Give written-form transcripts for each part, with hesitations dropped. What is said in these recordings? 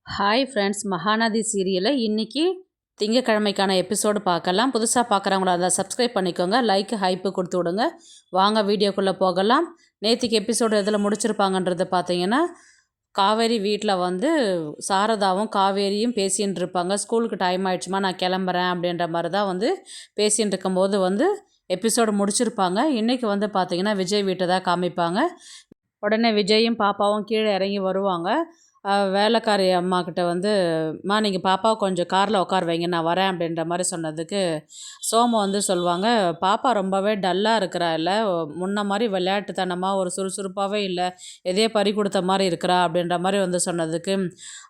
Hi friends, Mahanadi சீரியலில் இன்றைக்கி திங்கக்கிழமைக்கான episode பார்க்கலாம். புதுசாக பார்க்குறவங்களா அதை சப்ஸ்கிரைப் பண்ணிக்கோங்க, லைக்கு ஹைப்பு கொடுத்து விடுங்க. வாங்க வீடியோக்குள்ளே போகலாம். நேற்றுக்கு எபிசோடு எதில் முடிச்சிருப்பாங்கன்றது பார்த்தீங்கன்னா, காவேரி வீட்டில் வந்து சாரதாவும் காவேரியும் பேசின்னு இருப்பாங்க. ஸ்கூலுக்கு டைம் ஆகிடுச்சுமா, நான் கிளம்புறேன் அப்படின்ற மாதிரி தான் வந்து பேசின்னு இருக்கும்போது வந்து எபிசோடு முடிச்சிருப்பாங்க. இன்றைக்கி வந்து பார்த்திங்கன்னா விஜய் வீட்டை தான் காமிப்பாங்க. உடனே விஜயும் பாப்பாவும் கீழே இறங்கி வருவாங்க. வேலைக்காரி அம்மாக்கிட்ட வந்து, "அம்மா நீங்கள் பாப்பாவை கொஞ்சம் காரில் உட்கார வைங்க, நான் வரேன்" அப்படின்ற மாதிரி சொன்னதுக்கு சோமு வந்து சொல்லுவாங்க, "பாப்பா ரொம்பவே டல்லாக இருக்கிறா, இல்லை முன்ன மாதிரி விளையாட்டுத்தனமாக ஒரு சுறுசுறுப்பாகவே இல்லை, எதையோ பறி கொடுத்த மாதிரி இருக்கிறா" அப்படின்ற மாதிரி வந்து சொன்னதுக்கு,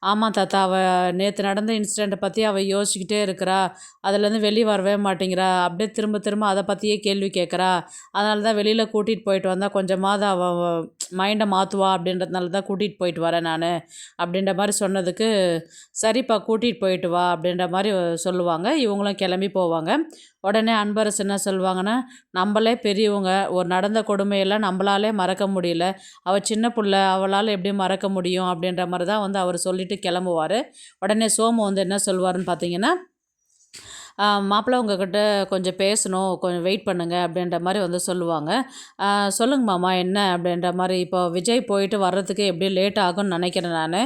"ஆமாம் தாத்தா, அவள் நேற்று நடந்த இன்சிடெண்ட்டை பற்றி அவள் யோசிச்சுக்கிட்டே இருக்கிறா, அதுலேருந்து வெளியே வரவே மாட்டேங்கிறா, அப்படியே திரும்ப திரும்ப அதை பற்றியே கேள்வி கேட்குறா, அதனால தான் வெளியில் கூட்டிகிட்டு போயிட்டு வந்தால் கொஞ்சமாவது அவள் மைண்டை மாற்றுவா, அப்படின்றதுனால தான் கூட்டிகிட்டு போயிட்டு வரேன் நான்" அப்படின்ற மாதிரி சொன்னதுக்கு, "சரிப்பா கூட்டிகிட்டு போயிட்டு வா" அப்படின்ற மாதிரி சொல்லுவாங்க. இவங்களும் கிளம்பி போவாங்க. உடனே அன்பரசு என்ன சொல்லுவாங்கன்னா, "நம்மளே பெரியவங்க, ஒரு நடந்த கொடுமையெல்லாம் நம்மளாலே மறக்க முடியல, அவள் சின்ன பிள்ளை, அவளால் எப்படி மறக்க முடியும்" அப்படின்ற மாதிரி தான் வந்து அவர் சொல்லிட்டு கிளம்புவார். உடனே சோமு வந்து என்ன சொல்லுவாருன்னு பார்த்தீங்கன்னா, "மாப்பிள்ளை உங்ககிட்ட கொஞ்சம் பேசணும், கொஞ்சம் வெயிட் பண்ணுங்க" அப்படின்ற மாதிரி வந்து சொல்லுவாங்க. "சொல்லுங்க மாமா, என்ன?" அப்படின்ற மாதிரி. "இப்போ விஜய் போயிட்டு வர்றதுக்கு எப்படியும் லேட் ஆகும்னு நினைக்கிறேன் நான்,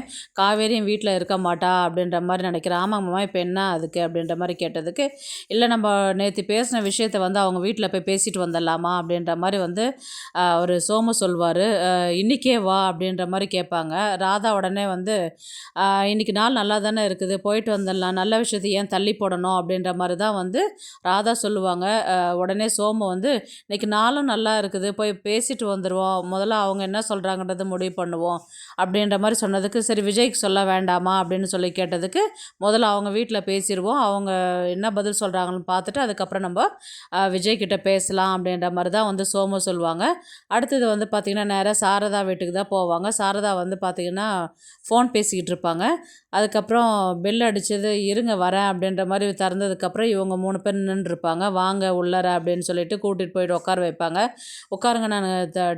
காவேரியும் வீட்டில் இருக்க மாட்டா அப்படின்ற மாதிரி நினைக்கிறேன்." "ஆமாங்க மாமா, இப்போ என்ன அதுக்கு?" அப்படின்ற மாதிரி கேட்டதுக்கு, "இல்லை, நம்ம நேற்று பேசின விஷயத்த வந்து அவங்க வீட்டில் போய் பேசிட்டு வந்துடலாமா" அப்படின்ற மாதிரி வந்து ஒரு சோமு சொல்வார். "இன்றைக்கே வா" அப்படின்ற மாதிரி கேட்பாங்க. ராதா உடனே வந்து, "இன்றைக்கி நாள் நல்லா தானே இருக்குது, போயிட்டு வந்துடலாம், நல்ல விஷயத்தை ஏன் தள்ளி போடணும்" அப்படின்ற மாதிரி தான் வந்து ராதா சொல்லுவாங்க. உடனே சோமு வந்து, "இன்றைக்கி நாளும் நல்லா இருக்குது, போய் பேசிட்டு வந்துடுவோம், முதல்ல அவங்க என்ன சொல்கிறாங்கன்றதை முடிவு பண்ணுவோம்" அப்படின்ற மாதிரி சொன்னதுக்கு, "சரி விஜய்க்கு சொல்ல வேண்டாமா" அப்படின்னு சொல்லி கேட்டதுக்கு, "முதல்ல அவங்க வீட்டில் பேசிடுவோம், அவங்க என்ன பதில் சொல்கிறாங்கன்னு பார்த்துட்டு அதுக்கப்புறம் நம்ம விஜய்கிட்ட பேசலாம்" அப்படின்ற மாதிரி தான் வந்து சோமு சொல்லுவாங்க. அடுத்தது வந்து பார்த்திங்கன்னா நேராக சாரதா வீட்டுக்கு தான் போவாங்க. சாரதா வந்து பார்த்திங்கன்னா ஃபோன் பேசிக்கிட்டு இருப்பாங்க. அதுக்கப்புறம் பெல் அடித்தது, "இருங்க வரேன்" அப்படின்ற மாதிரி திறந்ததுக்கப்புறம் இவங்க 3 பேர் நின்றுருப்பாங்க. "வாங்க உள்ளார" அப்படின்னு சொல்லிட்டு கூட்டிகிட்டு போயிட்டு உட்கார வைப்பாங்க. "உட்காருங்க, நான்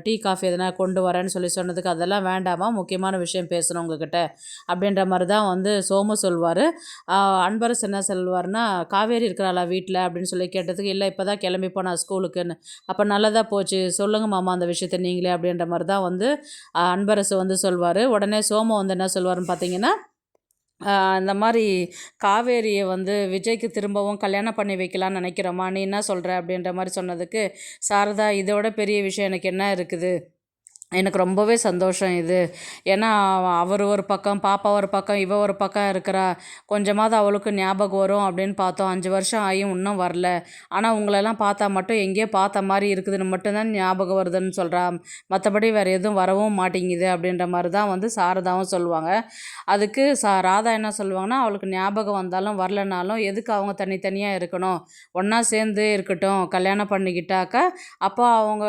டீ காஃபி எதனா கொண்டு வரேன்னு" சொல்லி சொன்னதுக்கு, "அதெல்லாம் வேண்டாமா, முக்கியமான விஷயம் பேசணும் உங்ககிட்ட" அப்படின்ற மாதிரி தான் வந்து சோமு சொல்வார். அன்பரசு என்ன சொல்வார்னா, "காவேரி இருக்கிறாளா வீட்டில்" அப்படின்னு சொல்லி கேட்டதுக்கு, "இல்லை, இப்போ தான் கிளம்பி போனா ஸ்கூலுக்குன்னு." "அப்போ நல்லதாக போச்சு, சொல்லுங்க மாமா அந்த விஷயத்த நீங்களே" அப்படின்ற மாதிரி தான் வந்து அன்பரசு வந்து சொல்வார். உடனே சோமு வந்து என்ன சொல்வாருன்னு பார்த்தீங்கன்னா, இந்த மாதிரி "காவேரியை வந்து விஜய்க்கு திரும்பவும் கல்யாணம் பண்ணி வைக்கலான்னு நினைக்கிறோமா, நீ என்ன சொல்கிற" அப்படின்ற மாதிரி சொன்னதுக்கு, சாரதா, "இதோட பெரிய விஷயம் எனக்கு என்ன இருக்குது, எனக்கு ரொம்பவே சந்தோஷம் இது. ஏன்னா அவர் ஒரு பக்கம், பாப்பா ஒரு பக்கம், இவ ஒரு பக்கம் இருக்கிறா, கொஞ்சமாவது அவளுக்கு ஞாபகம் வரும் அப்படின்னு பார்த்தோம், 5 வருஷம் ஆகியும் இன்னும் வரல. ஆனால் உங்களெல்லாம் பார்த்தா மட்டும் எங்கேயோ பார்த்த மாதிரி இருக்குதுன்னு மட்டும்தான் ஞாபகம் வருதுன்னு சொல்கிறா, மற்றபடி வேறு எதுவும் வரவும் மாட்டேங்குது" அப்படின்ற மாதிரி தான் வந்து சாரதாவும் சொல்லுவாங்க. அதுக்கு ராதா என்ன சொல்லுவாங்கன்னா, "அவளுக்கு ஞாபகம் வந்தாலும் வரலனாலும் எதுக்கு அவங்க தனித்தனியாக இருக்கணும், ஒன்றா சேர்ந்து இருக்கட்டும், கல்யாணம் பண்ணிக்கிட்டாக்கா அப்போ அவங்க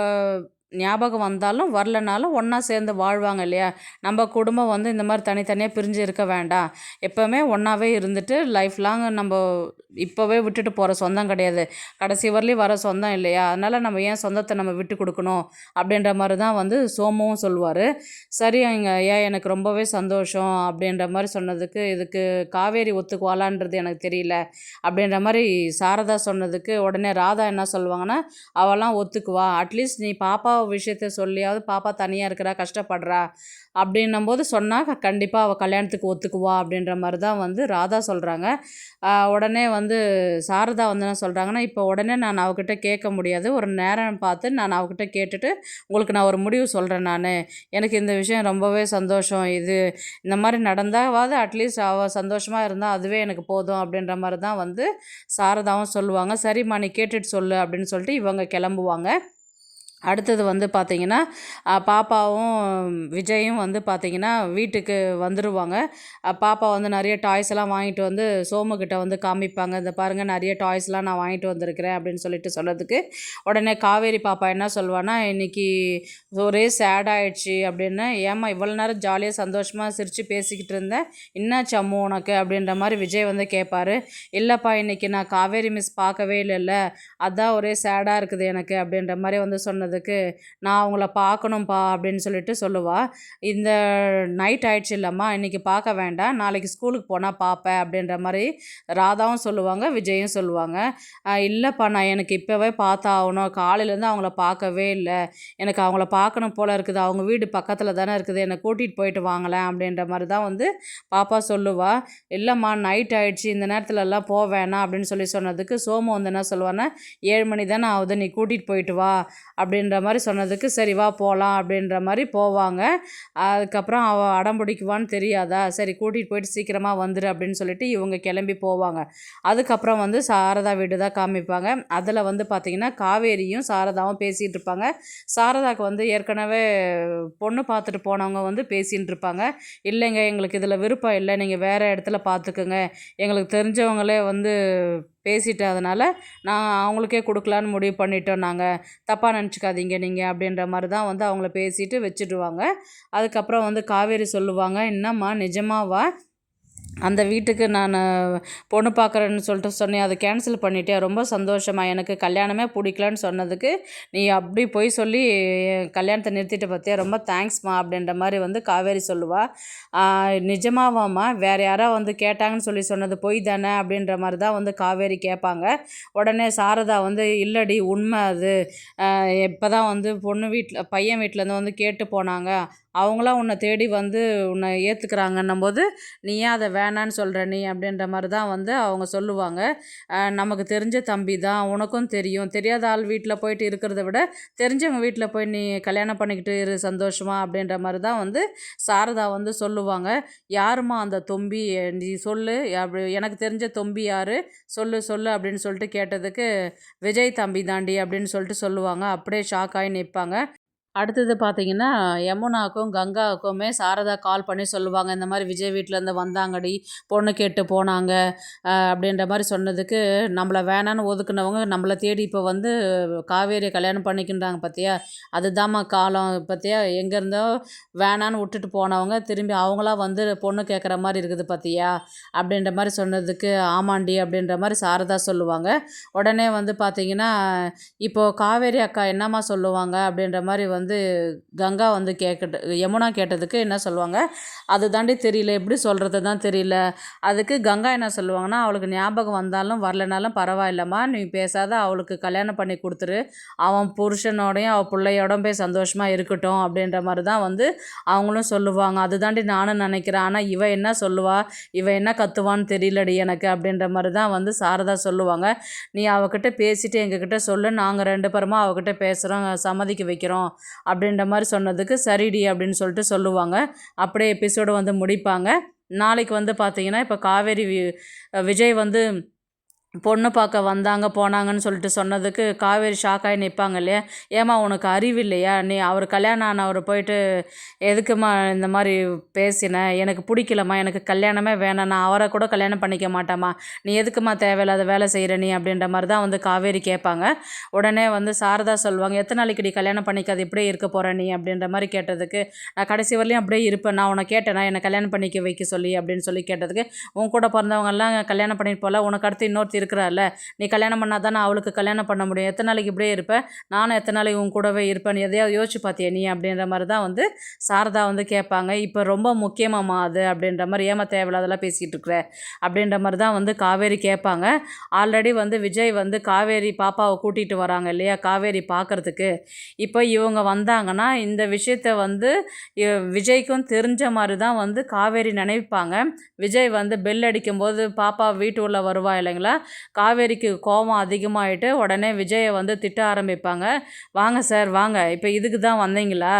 ஞாபகம் வந்தாலும் வரலனாலும் ஒன்றா சேர்ந்து வாழ்வாங்க இல்லையா, நம்ம குடும்பம் வந்து இந்த மாதிரி தனித்தனியாக பிரிஞ்சு இருக்க வேண்டாம், எப்போவுமே ஒன்றாவே இருந்துட்டு லைஃப் லாங் நம்ம இப்போவே விட்டுட்டு போகிற சொந்தம் கிடையாது, கடைசி வரலையும் வர சொந்தம் இல்லையா, அதனால் நம்ம ஏன் சொந்தத்தை நம்ம விட்டு கொடுக்கணும்" அப்படின்ற மாதிரி தான் வந்து சோமுவும் சொல்லுவார். "சரிங்க ஐயா, எனக்கு ரொம்பவே சந்தோஷம்" அப்படின்ற மாதிரி சொன்னதுக்கு, "இதுக்கு காவேரி ஒத்துக்குவாளான்றது எனக்கு தெரியல" அப்படின்ற மாதிரி சாரதா சொன்னதுக்கு, உடனே ராதா என்ன சொல்லுவாங்கன்னா, "அவெல்லாம் ஒத்துக்குவா, அட்லீஸ்ட் நீ பாப்பா விஷயத்த சொல்லியாவது, பாப்பா தனியாக இருக்கிறா, கஷ்டப்படுறா அப்படின்னும்போது சொன்னால் கண்டிப்பாக அவள் கல்யாணத்துக்கு ஒத்துக்குவா" அப்படின்ற மாதிரி தான் வந்து ராதா சொல்கிறாங்க. உடனே வந்து சாரதா வந்து என்ன சொல்கிறாங்கன்னா, "இப்போ உடனே நான் அவகிட்ட கேட்க முடியாது, ஒரு நேரம் பார்த்து நான் அவகிட்ட கேட்டுட்டு உங்களுக்கு நான் ஒரு முடிவு சொல்கிறேன் நான், எனக்கு இந்த விஷயம் ரொம்பவே சந்தோஷம், இது இந்த மாதிரி நடந்தாவது அட்லீஸ்ட் அவள் சந்தோஷமாக இருந்தால் அதுவே எனக்கு போதும்" அப்படின்ற மாதிரி தான் வந்து சாரதாவும் சொல்லுவாங்க. "சரிம்மா, நீ கேட்டுட்டு சொல்லு" அப்படின்னு சொல்லிட்டு இவங்க கிளம்புவாங்க. அடுத்தது வந்து பார்த்திங்கன்னா, பாப்பாவும் விஜயும் வந்து பார்த்திங்கன்னா வீட்டுக்கு வந்துடுவாங்க. பாப்பா வந்து நிறைய டாய்ஸ் எல்லாம் வாங்கிட்டு வந்து சோமுக்கிட்ட வந்து காமிப்பாங்க. "இந்த பாருங்கள், நிறைய டாய்ஸ்லாம் நான் வாங்கிட்டு வந்திருக்கிறேன்" அப்படின்னு சொல்லிட்டு சொன்னதுக்கு, உடனே காவேரி பாப்பா என்ன சொல்வான்னா, "இன்றைக்கி ஒரே சேட் ஆகிடுச்சி" அப்படின்னு. "ஏம்மா இவ்வளோ நேரம் ஜாலியாக சந்தோஷமாக சிரித்து பேசிக்கிட்டு இருந்தேன், என்னாச்சு அம்மு உனக்கு" அப்படின்ற மாதிரி விஜய் வந்து கேட்பார். "இல்லைப்பா, இன்றைக்கி நான் காவேரி மிஸ் பார்க்கவே இல்லைல்ல, அதான் ஒரே சேடாக இருக்குது எனக்கு" அப்படின்ற மாதிரி வந்து சொன்னது கேட்டதுக்கு, "நான் அவங்கள பார்க்கணும்ப்பா" அப்படின்னு சொல்லிட்டு சொல்லுவா. "இந்த நைட் ஆயிடுச்சு இல்லம்மா, இன்னைக்கு பார்க்க வேண்டாம். நாளைக்கு ஸ்கூலுக்கு போனா பார்ப்பேன்" அப்படின்ற மாரி ராதாவும் சொல்லுவாங்க, விஜயும் சொல்லுவாங்க. இல்லப்பா நான் எனக்கு இப்போவே பார்த்தாகணும். காலையிலேருந்து அவங்கள பார்க்கவே இல்ல. எனக்கு அவங்கள பார்க்கணும் போல இருக்குது. அவங்க வீடு பக்கத்தில தானே இருக்குது. என்னை கூட்டிகிட்டு போயிட்டு வாங்களேன்" அப்படின்ற மாரி தான் வந்து பாப்பா சொல்லுவா. "இல்லம்மா நைட் ஆயிடுச்சு. இந்த நேரத்துலலாம் போ வேணாம்" அப்படின்னு சொல்லி சொன்னதுக்கு, சோமு வந்து என்ன சொல்லுவான்னா, "7 மணி தானே ஆகுது. நீ கூட்டிகிட்டு போயிட்டு வா" அப்படின்ற மாரி சொன்னதுக்கு, "சரி வா போலாம்" அப்படின்ற மாரி போவாங்க. அதுக்கப்புறம் அவ அடம் பிடிக்குவான்னு தெரியாதா, "சரி கூட்டிகிட்டு போயிட்டு சீக்கிரமா வந்துரு" அப்படின்னு சொல்லிட்டு இவங்க கிளம்பி போவாங்க. அதுக்கப்புறம் வந்து சாரதா வீடு தான் காமிப்பாங்க. அதில வந்து பார்த்திங்கன்னா, காவேரியும் சாரதாவும் பேசிகிட்டு இருப்பாங்க. சாரதாவுக்கு வந்து ஏற்கனவே பொண்ணு பார்த்துட்டு போனவங்க வந்து பேசின்னு இருப்பாங்க. "இல்லைங்க எங்களுக்கு இதில விருப்பம் இல்ல. நீங்க வேற இடத்துல பார்த்துக்குங்க. எங்களுக்கு தெரிஞ்சவங்களே வந்து பேசிட்டதுனால, நான் அவங்களுக்கே குடுக்கலான்னு முடிவு பண்ணிட்டோம் நாங்க. தப்பா நெனச்சுக்காதீங்க நீங்க" அப்படின்ற மாரி தான் வந்து அவங்கள பேசிட்டு வச்சுடுவாங்க. அதுக்கப்புறம் வந்து காவேரி சொல்லுவாங்க, "என்னம்மா நிஜமாவா? அந்த வீட்டுக்கு நானு பொண்ணு பார்க்குறேன்னு சொல்லிட்டு சொன்னியே, அத கேன்சல் பண்ணிட்டியா? ரொம்ப சந்தோஷம்மா. எனக்கு கல்யாணமே புடிக்கலன்னு சொன்னதுக்கு, நீ அப்படி பொய் சொல்லி என் கல்யாணத்த நிறுத்திட்ட பார்த்தியா? ரொம்ப தேங்க்ஸ்மா" அப்படின்ற மாரி வந்து காவேரி சொல்லுவா. நிஜமாவாம்மா? வேற யாரோ வந்து கேட்டாங்கன்னு சொல்லி சொன்னது பொய் தானே? அப்படின்ற மாரி தான் வந்து காவேரி கேட்பாங்க. உடனே சாரதா வந்து, "இல்லடி உண்மை அது. இப்ப தான் வந்து பொண்ணு வீட்ல பையன் வீட்லேருந்து வந்து கேட்டு போனாங்க. அவங்களா உன்னை தேடி வந்து உன்னை ஏத்துக்கிறாங்கன்னும்போது, நீ ஏன் அத வேணான்னு சொல்ற நீ?" அப்படின்ற மாரி தான் வந்து அவங்க சொல்லுவாங்க. நமக்கு தெரிஞ்ச தம்பி தான். உனக்கும் தெரியும். தெரியாத ஆள் வீட்ல போயிட்டு இருக்கிறத விட, தெரிஞ்சவங்க வீட்ல போய் நீ கல்யாணம் பண்ணிக்கிட்டு இரு சந்தோஷமா" அப்படின்ற மாரி தான் வந்து சாரதா வந்து சொல்லுவாங்க. "யாரும்மா அந்த தொம்பி? நீ சொல்லு. எனக்கு தெரிஞ்ச தொம்பி யாரு? சொல்லு சொல்லு" அப்படின்னு சொல்லிட்டு கேட்டதுக்கு, "விஜய் தம்பி தாண்டி" அப்படின்னு சொல்லிட்டு சொல்லுவாங்க. அப்படியே ஷாக் ஆயி நிப்பாங்க. அடுத்தது பார்த்தீங்கன்னா, யமுனாவுக்கும், கங்காவுக்குமே சாரதா கால் பண்ணி சொல்லுவாங்க, "இந்த மாரி விஜய் வீட்லேருந்து வந்தாங்கடி, பொண்ணு கேட்டு போனாங்க" அப்படின்ற மாரி சொன்னதுக்கு, நம்மள வேணான்னு ஒதுக்குனவங்க நம்மள தேடி இப்போ வந்து காவேரியை கல்யாணம் பண்ணிக்கின்றாங்க பார்த்தியா? அதுதாம்மா காலம். பார்த்தியா? எங்கேருந்தோ வேணான்னு விட்டுட்டு போனவங்க, திரும்பி அவங்களா வந்து பொண்ணு கேட்குற மாரி இருக்குது பார்த்தியா? அப்படின்ற மாரி சொன்னதுக்கு, "ஆமாண்டி" அப்படின்ற மாரி சாரதா சொல்லுவாங்க. உடனே வந்து பார்த்தீங்கன்னா, இப்போது காவேரி அக்கா என்னம்மா சொல்லுவாங்க? அப்படின்ற மாரி வந்து கங்கா வந்து யமுனா கேட்டதுக்கு என்ன சொல்லுவாங்க, "அது தாண்டி தெரியல. எப்படி சொல்கிறது தான் தெரியல." அதுக்கு கங்கா என்ன சொல்லுவாங்கன்னா, "அவளுக்கு ஞாபகம் வந்தாலும் வரலனாலும் பரவாயில்லம்மா. நீ பேசாத அவளுக்கு கல்யாணம் பண்ணி குடுத்துரு. அவன் புருஷனோடையும் அவள் பிள்ளையோடும் போய் சந்தோஷமா இருக்கட்டும்." அப்படின்ற மாரி தான் வந்து அவங்களும் சொல்லுவாங்க. "அதுதாண்டி நானும் நினைக்கிறேன். ஆனால் இவ என்ன சொல்லுவா? இவ என்ன கத்துவான்னு தெரியலடி எனக்கு." அப்படின்ற மாரி தான் வந்து சாரதா சொல்லுவாங்க. "நீ அவகிட்ட பேசிட்டு எங்ககிட்ட சொல்லு. நாங்க 2 பேருமா அவகிட்ட பேசுகிறோம். சம்மதிக்க வைக்கிறோம்." அப்படின்ற மாரி சொன்னதுக்கு, "சரிடி" அப்படின்னு சொல்லிட்டு சொல்லுவாங்க. அப்படியே எபிசோடு வந்து முடிப்பாங்க. நாளைக்கு வந்து பார்த்தீங்கன்னா, இப்போ காவேரி விஜய் வந்து பொண்ணு பார்க்க வந்தாங்க, போனாங்கன்னு சொல்லிட்டு சொன்னதுக்கு, காவேரி ஷாக் ஆகி நிற்பாங்க இல்லையா? "ஏம்மா உனக்கு அறிவு இல்லையா? நீ அவர் கல்யாணம் ஆனவர போயிட்டு எதுக்கும்மா இந்த மாரி பேசின? எனக்கு பிடிக்கலம்மா. எனக்கு கல்யாணமே வேணாம். நான் அவரை கூட கல்யாணம் பண்ணிக்க மாட்டேம்மா. நீ எதுக்கும்மா தேவையில்லாத வேலை செய்கிற நீ?" அப்படின்ற மாரி தான் வந்து காவேரி கேட்பாங்க. உடனே வந்து சாரதா சொல்லுவாங்க, "எத்தனை நாளைக்குடி கல்யாணம் பண்ணிக்காத இப்படியே இருக்க போற நீ?" அப்படின்ற மாரி கேட்டதுக்கு, "நான் கடைசி வரலையும் அப்படியே இருப்பேன். நான் உன்னை கேட்டேனா என்னை கல்யாணம் பண்ணிக்க வைக்க சொல்லி?" அப்படின்னு சொல்லி கேட்டதுக்கு, "உன் கூட பிறந்தவங்கலாம் கல்யாணம் பண்ணிட்டு போல. உனக்கு அடுத்து இன்னொருத்தி இருக்கிறாள்ல. நீ கல்யாணம் பண்ணா தானே அவளுக்கு கல்யாணம் பண்ண முடியும். எத்தனை நாளைக்கு இப்படியே இருப்ப? நானும் எத்தனை நாளைக்கு உன் கூடவே இருப்பேன். எதையாவது யோசிச்சு பார்த்தியா நீ?" அப்படின்ற மாரி தான் வந்து சாரதா வந்து கேட்பாங்க. "இப்போ ரொம்ப முக்கியமாம்மா அது" அப்படின்ற மாரி, "ஏம்மா தேவையில்லாதெல்லாம் பேசிகிட்டு இருக்கிற?" அப்படின்ற மாரி தான் வந்து காவேரி கேட்பாங்க. ஆல்ரெடி வந்து விஜய் வந்து காவேரி பாப்பாவை கூட்டிகிட்டு வராங்க இல்லையா? காவேரி பார்க்குறதுக்கு. இப்போ இவங்க வந்தாங்கன்னா, இந்த விஷயத்த வந்து விஜய்க்கும் தெரிஞ்ச மாரி தான் வந்து காவேரி நினைப்பாங்க. விஜய் வந்து பெல் அடிக்கும்போது பாப்பா வீட்டு உள்ள வருவா இல்லைங்களா? காவேரிக்கு கோவம் அதிகமாயிட்டு, உடனே விஜய வந்து திட்ட ஆரம்பிப்பாங்க. "வாங்க சார் வாங்க. இப்ப இதுக்கு தான் வந்தீங்களா?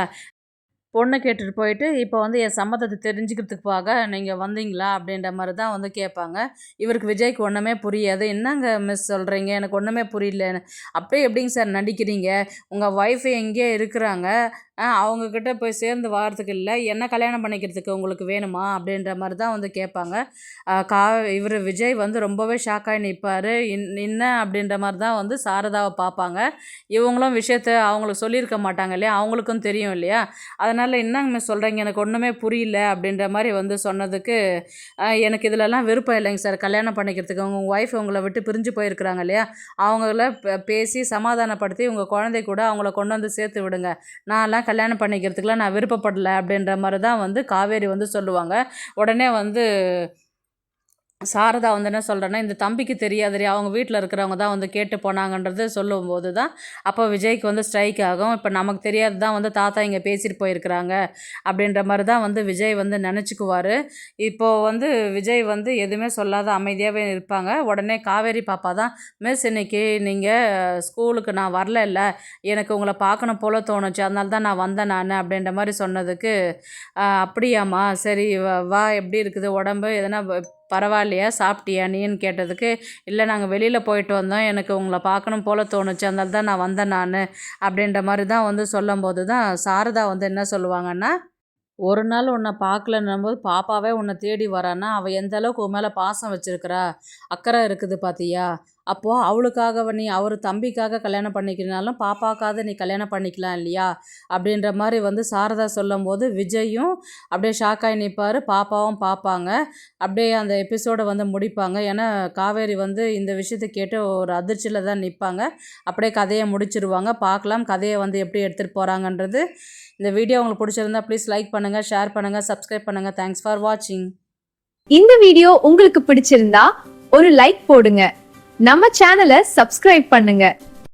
பொண்ணு கேட்டுட்டு போயிட்டு, இப்போ வந்து என் சம்மதத்த தெரிஞ்சுக்கிறதுக்காக நீங்க வந்தீங்களா?" அப்படின்ற மாரி தான் வந்து கேட்பாங்க. இவருக்கு விஜய்க்கு ஒண்ணுமே புரியாது. "என்னங்க மிஸ் சொல்றீங்க? எனக்கு ஒண்ணுமே புரியல." "அப்படியே எப்படிங்க சார் நடிக்கிறீங்க? உங்க ஒய்ஃப் எங்கேயோ இருக்கிறாங்க. அவங்க கிட்ட போய் சேர்ந்து வாரத்துக்கு இல்ல, என்ன கல்யாணம் பண்ணிக்கிறதுக்கு உங்களுக்கு வேணுமா?" அப்படின்ற மாரி தான் வந்து கேட்பாங்க. அ கா இவரு விஜய் வந்து ரொம்பவே ஷாக்காகி நிப்பாரு. என்ன அப்படின்ற மாரி தான் வந்து சாரதாவ பார்ப்பாங்க. இவங்களும் விஷயத்த அவங்களுக்கு சொல்லியிருக்க மாட்டாங்க இல்லையா? அவங்களுக்கும் தெரியும் இல்லையா? அதனால அதனால் என்னங்க சொல்கிறீங்க, எனக்கு ஒன்றுமே புரியல அப்படின்ற மாதிரி வந்து சொன்னதுக்கு, எனக்கு இதிலலாம் விருப்பம் இல்லைங்க சார் கல்யாணம் பண்ணிக்கிறதுக்கு. உங்கள் ஒய்ஃப் உங்களை விட்டு பிரிஞ்சு போயிருக்கிறாங்க இல்லையா, அவங்கள பேசி சமாதானப்படுத்தி உங்கள் குழந்தை கூட அவங்கள கொண்டு வந்து சேர்த்து விடுங்க. நான்லாம் கல்யாணம் பண்ணிக்கிறதுக்குலாம் நான் விருப்பப்படல அப்படின்ற மாதிரி தான் வந்து காவேரி வந்து சொல்லுவாங்க. உடனே வந்து சாரதா வந்து என்ன சொல்கிறேன்னா, இந்த தம்பிக்கு தெரியாதுடி, அவங்க வீட்டில் இருக்கிறவங்க தான் வந்து கேட்டு போனாங்கன்றது சொல்லும்போது தான் அப்போ விஜய்க்கு வந்து ஸ்ட்ரைக் ஆகும். இப்போ நமக்கு தெரியாது தான் வந்து தாத்தா இங்கே பேசிட்டு போயிருக்கிறாங்க அப்படின்ற மாதிரி தான் வந்து விஜய் வந்து நினச்சிக்குவார். இப்போது வந்து விஜய் வந்து எதுவுமே சொல்லாத அமைதியாகவே இருப்பாங்க. உடனே காவேரி பாப்பா தான், மிஸ் இன்னைக்கு நீங்கள் ஸ்கூலுக்கு நான் வரல, எனக்கு உங்களை பார்க்கணும் போல தோணுச்சு, அதனால தான் நான் வந்தேன் நான் அப்படின்ற மாதிரி சொன்னதுக்கு, அப்படியாம்மா சரி வா எப்படி இருக்குது உடம்பு, எதனா பரவாயில்லையா, சாப்பிட்டியா நீன்னு கேட்டதுக்கு, இல்லை நாங்கள் வெளியில் போயிட்டு வந்தோம், எனக்கு உங்களை பார்க்கணும் போல் தோணுச்சு, அதனால தான் நான் வந்தேன் நான் அப்படின்ற மாதிரி தான் வந்து சொல்லும்போது தான் சாரதா வந்து என்ன சொல்லுவாங்கன்னா, ஒரு நாள் உன்னை பார்க்கலன்னும்போது பாப்பாவே உன்னை தேடி வரான்னா, அவள் எந்த அளவுக்கு உன் மேலே பாசம் வச்சிருக்கிறா, அக்கறை இருக்குது பார்த்தியா, அப்போது அவளுக்காக நீ அவர் தம்பிக்காக கல்யாணம் பண்ணிக்கிறனாலும் பாப்பாக்காக நீ கல்யாணம் பண்ணிக்கலாம் இல்லையா அப்படின்ற மாதிரி வந்து சாரதா சொல்லும்போது விஜயும் அப்படியே ஷாக்காகி நிற்பார். பாப்பாவும் பார்ப்பாங்க. அப்படியே அந்த எபிசோடை வந்து முடிப்பாங்க. ஏன்னா காவேரி வந்து இந்த விஷயத்தை கேட்டு ஒரு அதிர்ச்சியில் தான் நிற்பாங்க. அப்படியே கதையை முடிச்சிருவாங்க. பார்க்கலாம் கதையை வந்து எப்படி எடுத்துகிட்டு போகிறாங்கன்றது. இந்த வீடியோ உங்களுக்கு பிடிச்சிருந்தா ப்ளீஸ் லைக் பண்ணுங்கள், ஷேர் பண்ணுங்கள், சப்ஸ்கிரைப் பண்ணுங்கள். தேங்க்ஸ் ஃபார் வாட்சிங். இந்த வீடியோ உங்களுக்கு பிடிச்சிருந்தா ஒரு லைக் போடுங்க, நம்ம சேனலை சப்ஸ்கிரைப் பண்ணுங்க.